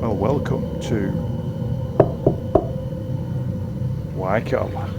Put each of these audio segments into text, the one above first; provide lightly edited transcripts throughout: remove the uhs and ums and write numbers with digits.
Well, welcome to Wycoller.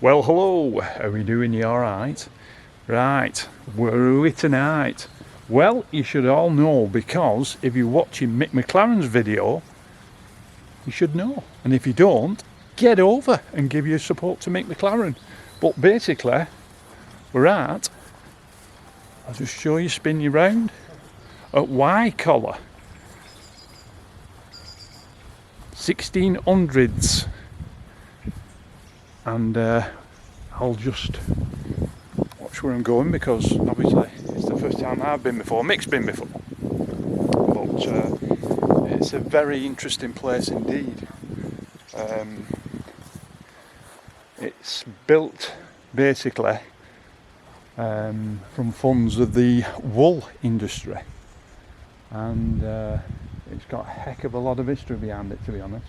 Well, hello, are we doing you alright? Right, where are we tonight? Well, you should all know, because if you're watching Mick McLaren's video, you should know. And if you don't, get over and give your support to Mick McLaren. But basically, we're at, I'll just show you, spin you round, at Wycoller. 1600s. And I'll just watch where I'm going, because obviously it's the first time I've been before. Mick's been before, but it's a very interesting place indeed. It's built basically from funds of the wool industry, and it's got a heck of a lot of history behind it, to be honest.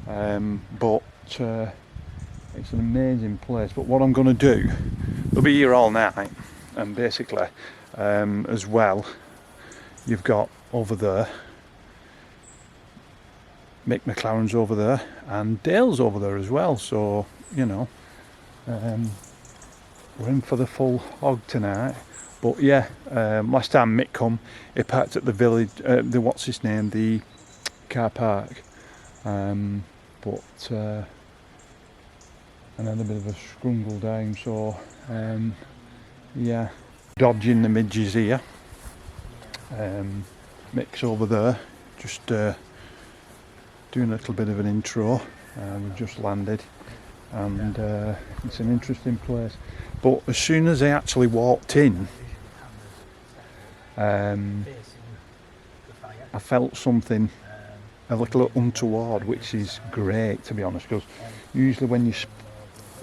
But it's an amazing place. But what I'm going to do, we'll be here all night, and basically as well, you've got over there Mick McLaren's over there, and Dale's over there as well, so you know, we're in for the full hog tonight. But yeah, last time Mick come, he parked at the village, the what's his name, the car park, but another bit of a scrungle down, so yeah, dodging the midges here. Mick's over there, just doing a little bit of an intro. We've just landed, and it's an interesting place. But as soon as I actually walked in, I felt something a little untoward, which is great, to be honest, because usually when you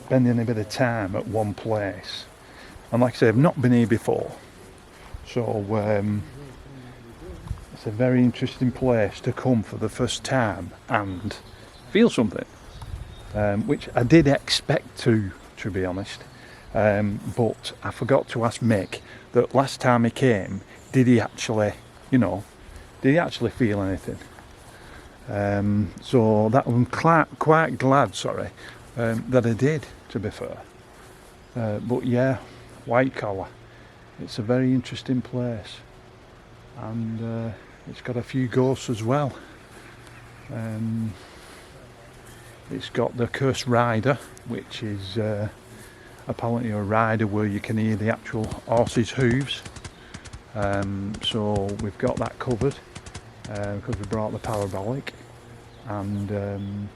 spending a bit of time at one place, and like I say, I've not been here before, so it's a very interesting place to come for the first time and feel something, which I did expect to be honest, but I forgot to ask Mick that last time he came, did he actually feel anything? So that I'm quite glad, sorry, that I did, to be fair. But yeah, Wycoller, it's a very interesting place, and it's got a few ghosts as well. It's got the Cursed Rider, which is apparently a rider where you can hear the actual horse's hooves. So we've got that covered, because we brought the parabolic, and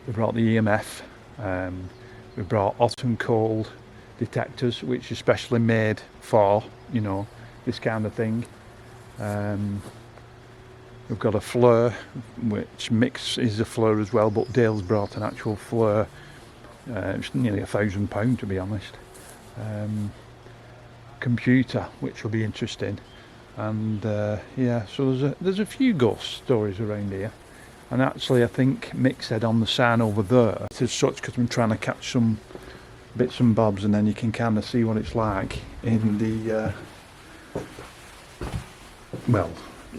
we brought the EMF, we brought hot and cold detectors, which are specially made for, you know, this kind of thing. We've got a flare, which Mick's is a flare as well, but Dale's brought an actual flare. It's nearly £1,000, to be honest. Computer, which will be interesting, and yeah, so there's a few ghost stories around here. And actually, I think Mick said on the sign over there, it is such, because I'm trying to catch some bits and bobs, and then you can kind of see what it's like in the well,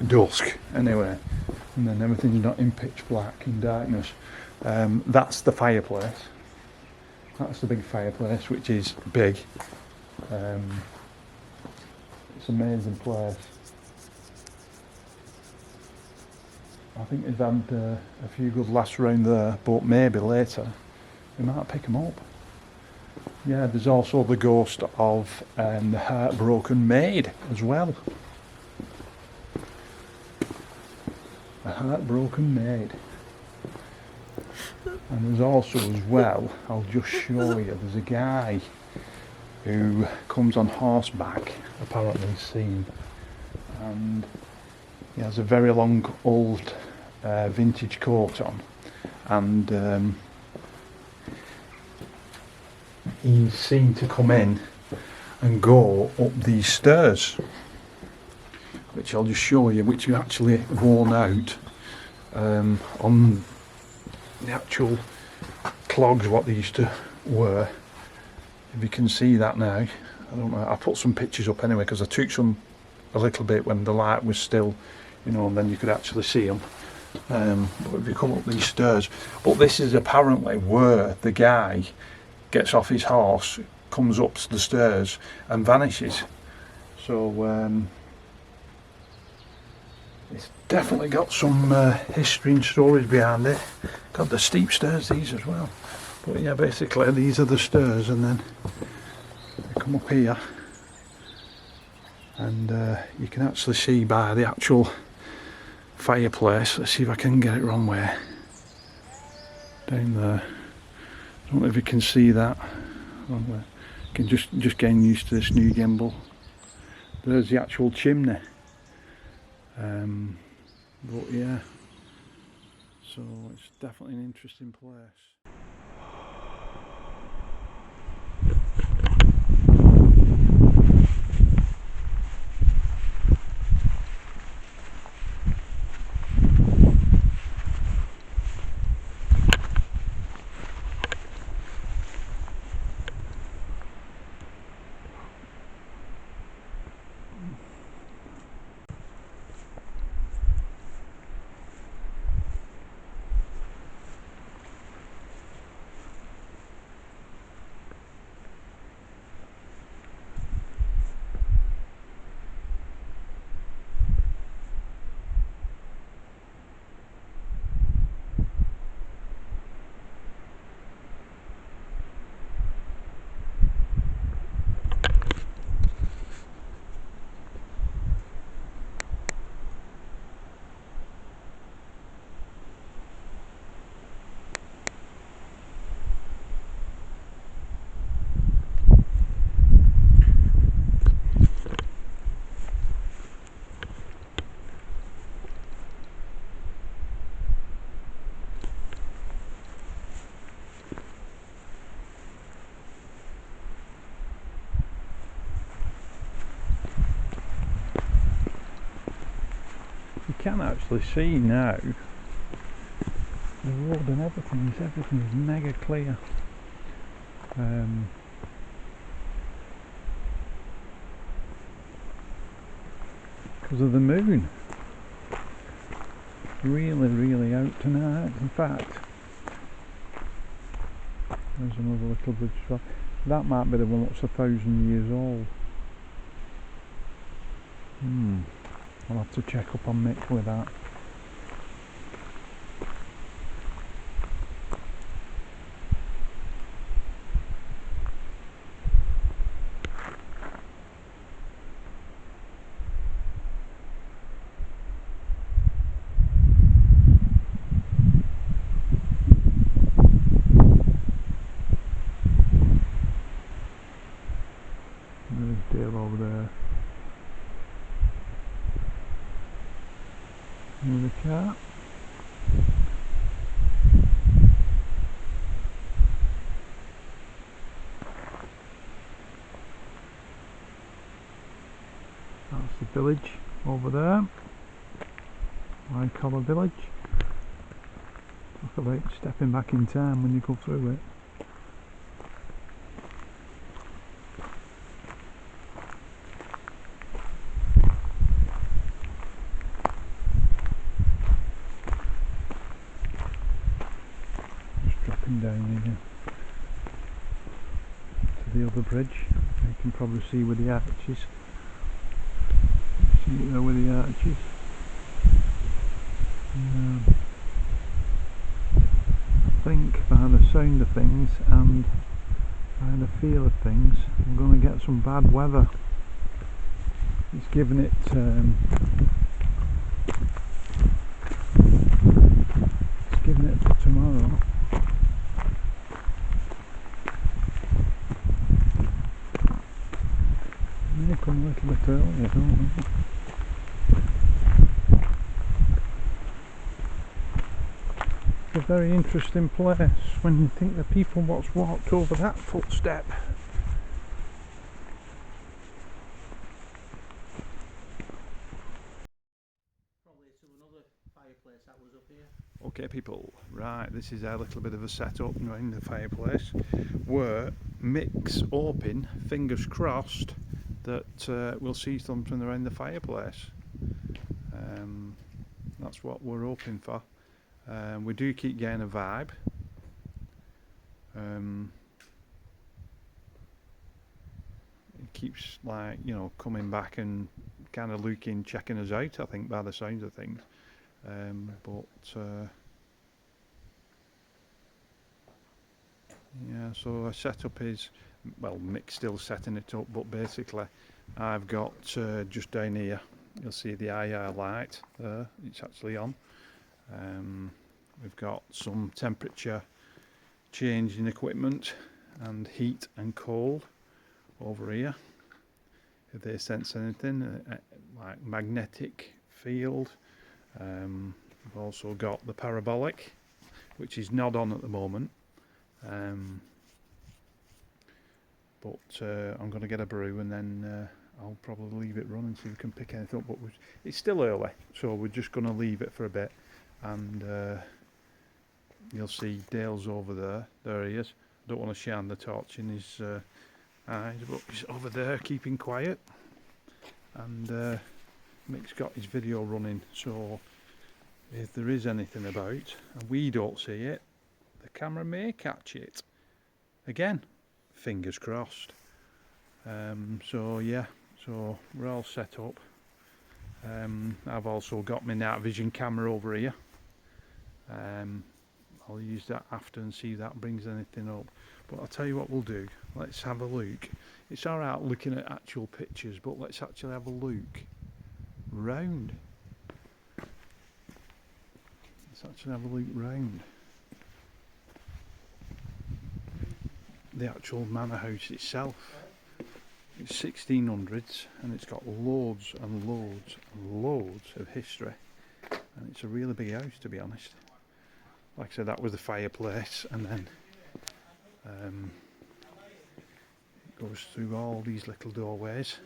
dusk anyway, and then everything's not in pitch black and darkness. That's the fireplace. That's the big fireplace, which is big. It's an amazing place. I think they've had a few good laughs around there, but maybe later we might pick them up. Yeah, there's also the ghost of the heartbroken maid as well. a heartbroken maid. And there's also as well, I'll just show you, there's a guy who comes on horseback, apparently seen, and he has a very long old vintage coat on, and he's seen to come in and go up these stairs, which I'll just show you, which are actually worn out on the actual clogs what they used to wear. If you can see that now, I don't know, I put some pictures up anyway because I took some a little bit when the light was still, you know, and then you could actually see them. But if you come up these stairs, but this is apparently where the guy gets off his horse, comes up the stairs and vanishes. So it's definitely got some history and stories behind it. Got the steep stairs these as well. But yeah, basically these are the stairs, and then they come up here, and you can actually see by the actual fireplace. Let's see if I can get it wrong way. Down there. I don't know if you can see that. Wrong way. You can just getting used to this new gimbal. There's the actual chimney. But yeah, so it's definitely an interesting place. You can actually see now the road and everything's mega clear. Because of the moon. Really out tonight. In fact, there's another little bridge. That might be the one that's 1,000 years old. I'll have to check up on Mick with that. There's Dale over there. With a cat. That's the village over there. Wycoller village. Talk about stepping back in time when you go through it. Down here to the other bridge. You can probably see where the arches. See it there where the arches. I think by the sound of things and by the feel of things, I'm going to get some bad weather. It's giving it a very interesting place when you think the people what's walked over that footstep. Probably to another fireplace that was up here. Okay people, right, this is a little bit of a setup around the fireplace where Mick's hoping, fingers crossed, that we'll see something around the fireplace. That's what we're hoping for. We do keep getting a vibe. It keeps, like, you know, coming back and kind of looking, checking us out, I think, by the sounds of things. Yeah, so our setup is, well, Mick's still setting it up, but basically I've got just down here, you'll see the IR light there, it's actually on. We've got some temperature changing equipment and heat and cold over here. If they sense anything, like magnetic field. We've also got the parabolic, which is not on at the moment. I'm going to get a brew and then I'll probably leave it running so we can pick anything up, but it's still early, so we're just going to leave it for a bit. And you'll see Dale's over there he is. I don't want to shine the torch in his eyes, but he's over there keeping quiet. And Mick's got his video running, so if there is anything about and we don't see it, the camera may catch it. Again, fingers crossed. So yeah, so we're all set up. I've also got my night vision camera over here. I'll use that after and see if that brings anything up. But I'll tell you what we'll do. Let's have a look. It's alright looking at actual pictures, but let's actually have a look round. Let's actually have a look round the actual manor house itself. It's 1600s and it's got loads and loads and loads of history, and it's a really big house, to be honest. Like I said, that was the fireplace, and then it goes through all these little doorways.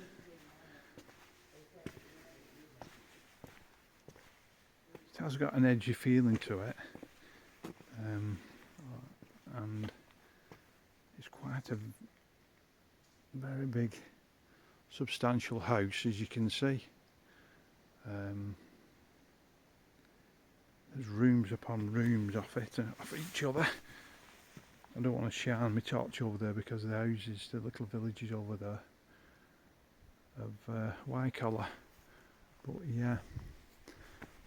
It has got an edgy feeling to it, and it's quite a very big substantial house, as you can see. There's rooms upon rooms off it and off each other. I don't want to shine my torch over there because the houses, the little villages over there of Wycoller. But yeah,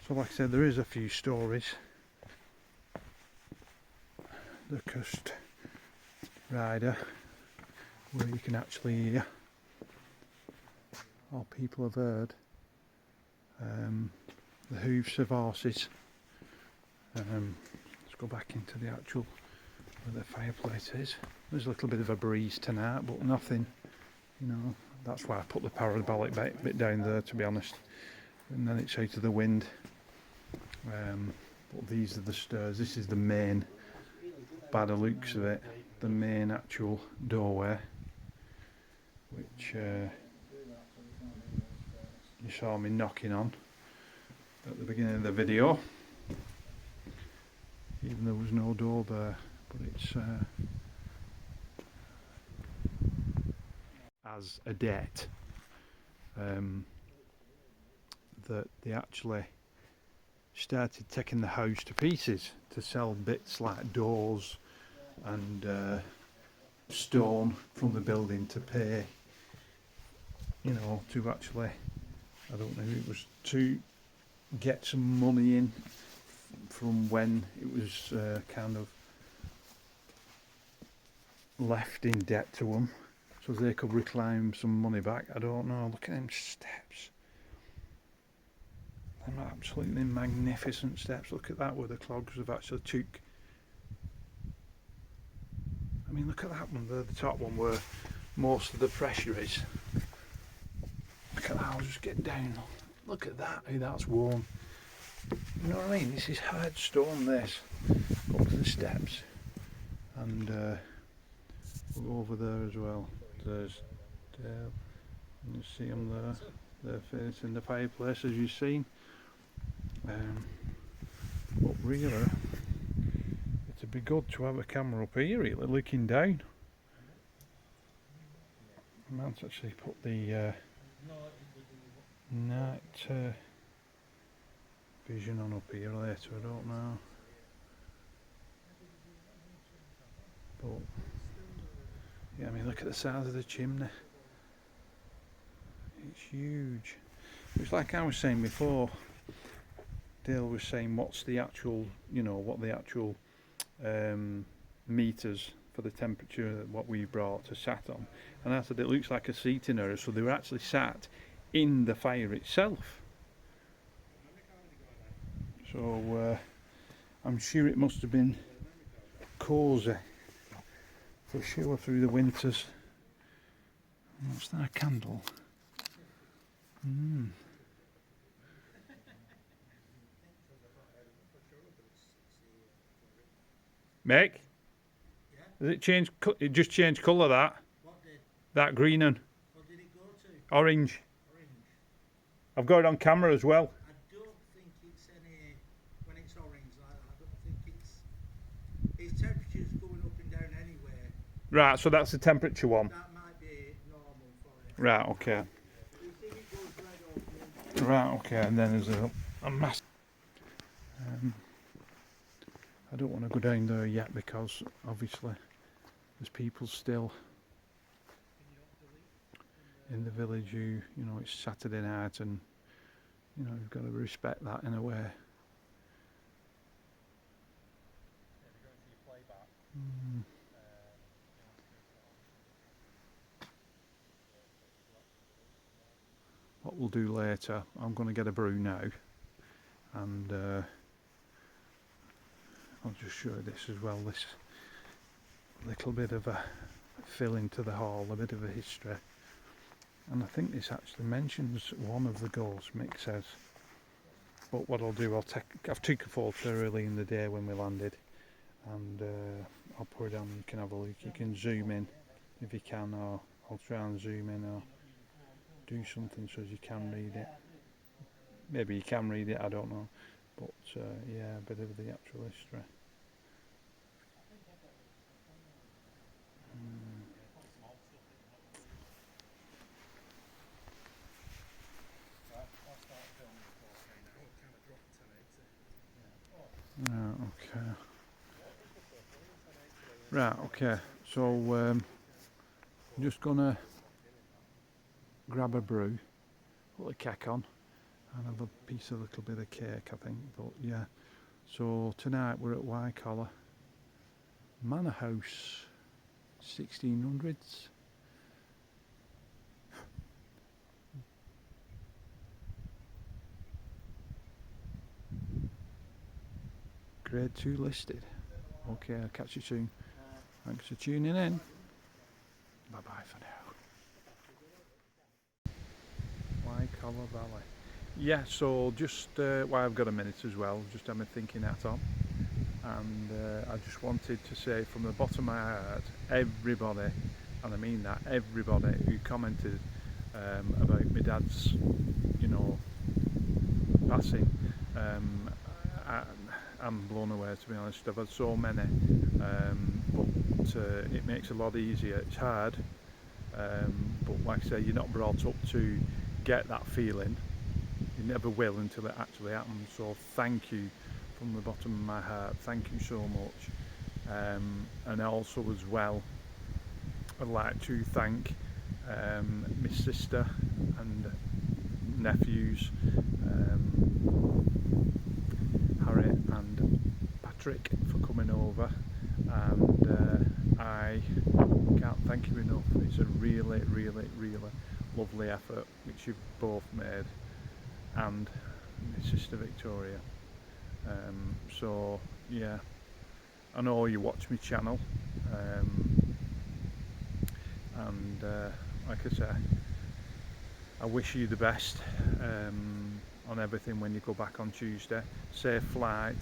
so like I said, there is a few stories. The Coast Rider, where you can actually hear, or people have heard, the hoofs of horses. Let's go back into the actual where the fireplace is. There's a little bit of a breeze tonight, but nothing, you know. That's why I put the parabolic bit down there, to be honest, and then it's out of the wind. But these are the stairs. This is the main, by the looks of it, the main actual doorway, which you saw me knocking on at the beginning of the video, even though there was no door there. But it's as a debt that they actually started taking the house to pieces to sell bits like doors and stone from the building to pay, you know, to actually, I don't know, it was to get some money in from when it was kind of left in debt to them, so they could reclaim some money back. I don't know. Look at them steps. Them absolutely magnificent steps. Look at that, where the clogs have actually took. I mean, look at that one there, the top one, where most of the pressure is. Look at that. I'll just get down. Look at that, how that's worn. You know what I mean? This is hard stone, this. up to the steps, and we'll go over there as well. There's Dale, and you see them there. They're facing the fireplace, as you've seen. But really, it'd be good to have a camera up here, really, looking down. I might actually put the night vision on up here later, I don't know. But yeah, I mean, look at the size of the chimney. It's huge. It's like I was saying before. Dale was saying, what's the actual, you know, what the actual meters for the temperature what we brought to sat on, and I said it looks like a seating area, so they were actually sat in the fire itself. So I'm sure it must have been cosy for sure through the winters. What's that, a candle? Mick? Yeah? Does it change? It just changed colour, that? What did? That green and What did it go to? orange. Orange. I've got it on camera as well. I don't think it's any, when it's orange like that, I don't think its temperature's going up and down anyway. Right, so that's the temperature one. That might be normal for it. Right, okay. You think it goes red or blue? Right, okay, and then there's a mass. I don't want to go down there yet because obviously there's people still in the village who, you know, it's Saturday night, and you know, you've got to respect that in a way. What we'll do later, I'm going to get a brew now, and I'll just show you this as well, this little bit of a fill into the hall, a bit of a history. And I think this actually mentions one of the goals, Mick says. But what I'll do, I've took a photo early in the day when we landed, and I'll put it on, you can have a look, you can zoom in if you can, or I'll try and zoom in or do something so as you can read it. Maybe you can read it, I don't know. But yeah, a bit of the actual history. Right, okay. Right, okay. So I'm just gonna grab a brew, put the cake on, and have a piece of a little bit of cake, I think. But yeah, so tonight we're at Wycoller Manor House, 1600s. Grade 2 listed. Okay, I'll catch you soon. Thanks for tuning in. Bye bye for now. Wycoller Valley. Yeah, so just well, I've got a minute as well, just have my thinking hat on. And I just wanted to say from the bottom of my heart, everybody, and I mean that, everybody who commented about my dad's, you know, passing, I'm blown away, to be honest. I've had so many, but it makes it a lot easier. It's hard, but like I say, you're not brought up to get that feeling. You never will until it actually happens. So thank you from the bottom of my heart. Thank you so much. And also as well, I'd like to thank my sister and nephews, Harry and Patrick, for coming over, and I can't thank you enough. It's a really, really, really lovely effort which you've both made, and my sister Victoria. So yeah, I know you watch my channel, and like I say, I wish you the best on everything when you go back on Tuesday. Safe flight,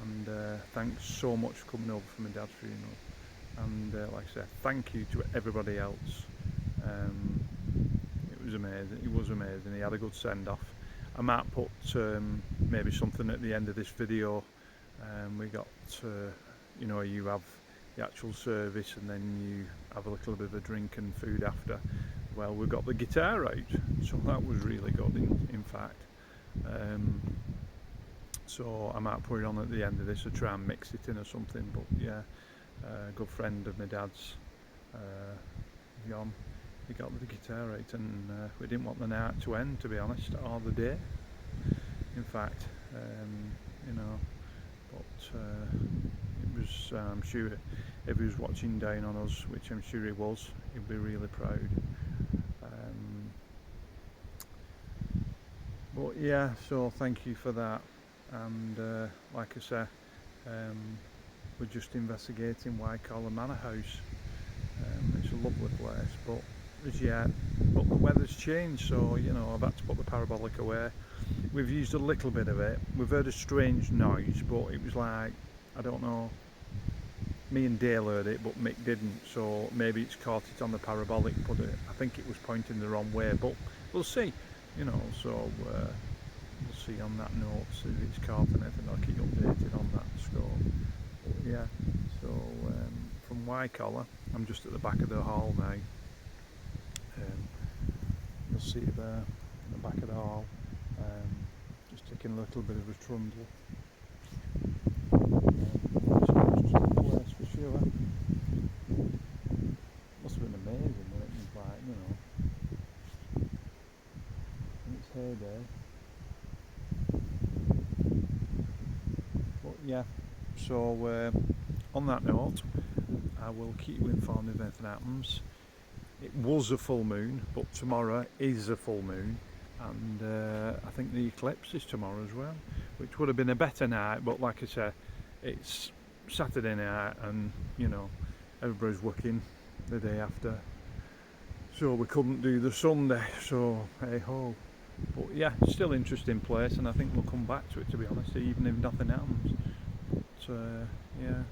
and thanks so much for coming over for my dad's funeral. And like I said, thank you to everybody else. It was amazing. It was amazing. He had a good send-off. I might put maybe something at the end of this video. We got, you know, you have the actual service and then you have a little bit of a drink and food after. Well, we got the guitar out, so that was really good. In fact, so I might put it on at the end of this or try and mix it in or something. But yeah, a good friend of my dad's, John, he got the guitar out, and we didn't want the night to end, to be honest, or the day. In fact, you know, but it was, I'm sure if he was watching down on us, which I'm sure he was, he'd be really proud. But yeah, so thank you for that. And like I say, we're just investigating Wycoller Manor House. It's a lovely place, but as yet, but the weather's changed, so you know, I've had to put the parabolic away. We've used a little bit of it. We've heard a strange noise, but it was like, I don't know, me and Dale heard it, but Mick didn't, so maybe it's caught it on the parabolic, but I think it was pointing the wrong way, but we'll see, you know. So we'll see on that note, see if it's caught anything. I'll keep updated on that score. But yeah, so from Wycoller, I'm just at the back of the hall now. You'll see it there in the back of the hall. Just taking a little bit of a trundle. Just a place for sure. Must have been amazing when it was like, you know, in its heyday. But yeah, so on that note, I will keep you informed if anything happens. It was a full moon, but tomorrow is a full moon, and I think the eclipse is tomorrow as well, which would have been a better night, but like I said, it's Saturday night and you know, everybody's working the day after, so we couldn't do the Sunday, so hey ho. But yeah, still interesting place, and I think we'll come back to it, to be honest, even if nothing happens. But yeah,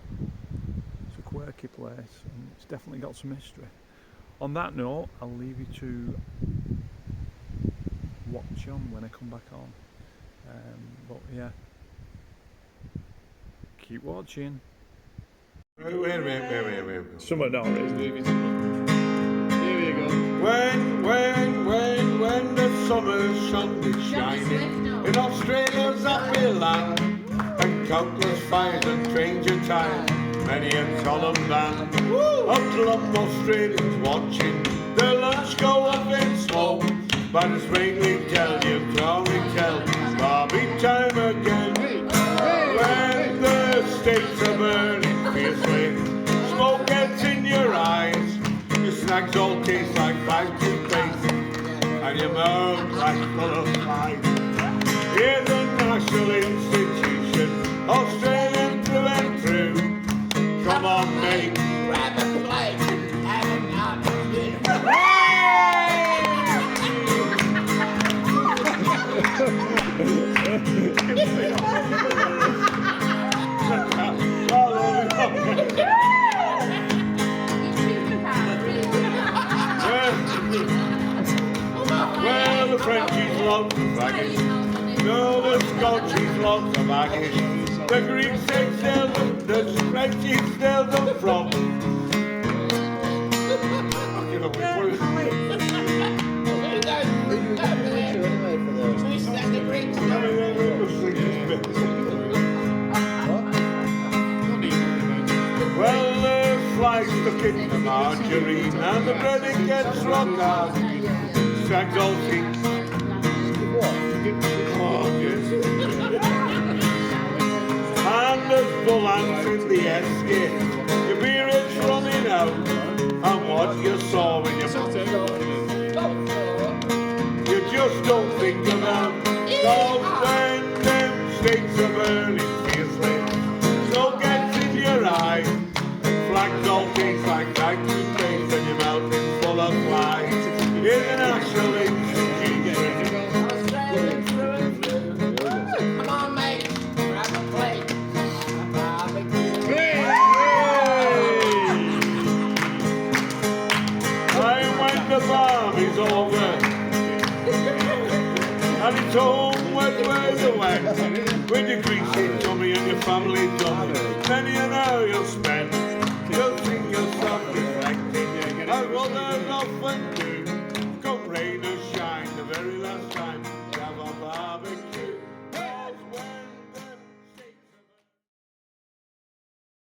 it's a quirky place, and it's definitely got some history. On that note, I'll leave you to watch on when I come back on. But yeah, keep watching. Wait. Someone not really. Here we go. When the summer sun is shining in Australia's happy land, and countless fires and stranger times, many a solemn band of glum Australians watching their lunch go up in smoke. But it's mainly tell you, Tony tell, Bobby time again. When the states are burning fiercely, smoke gets in your eyes, your snacks all taste like fine toothpaste, and your mouth like full of flies. Here's a national institution, Australian through and through. Come on, mate, grab a plate, have a nut. Well, the Frenchies love the faggots, no, the Scotchies love the maggots, the Greeks they sell them, the Frenchies sell them from. I'll give Well, the flies stuck in the margarine, and the bread it gets rock hard. Stags all think, and there's bull ants in the escape. Your beer is running out, and what you saw when you just don't think about. Cause when them states are burning fiercely, smoke gets in your eye, flags all taste like toothpaste, and your mouth is full of flies. In the national institution. Come on, mate, grab a plate. the barley's over, and it's homeward where you went, with your greasy tummy and your family dummy. Many an hour you'll spend, you'll sing your song reflecting, as others often do.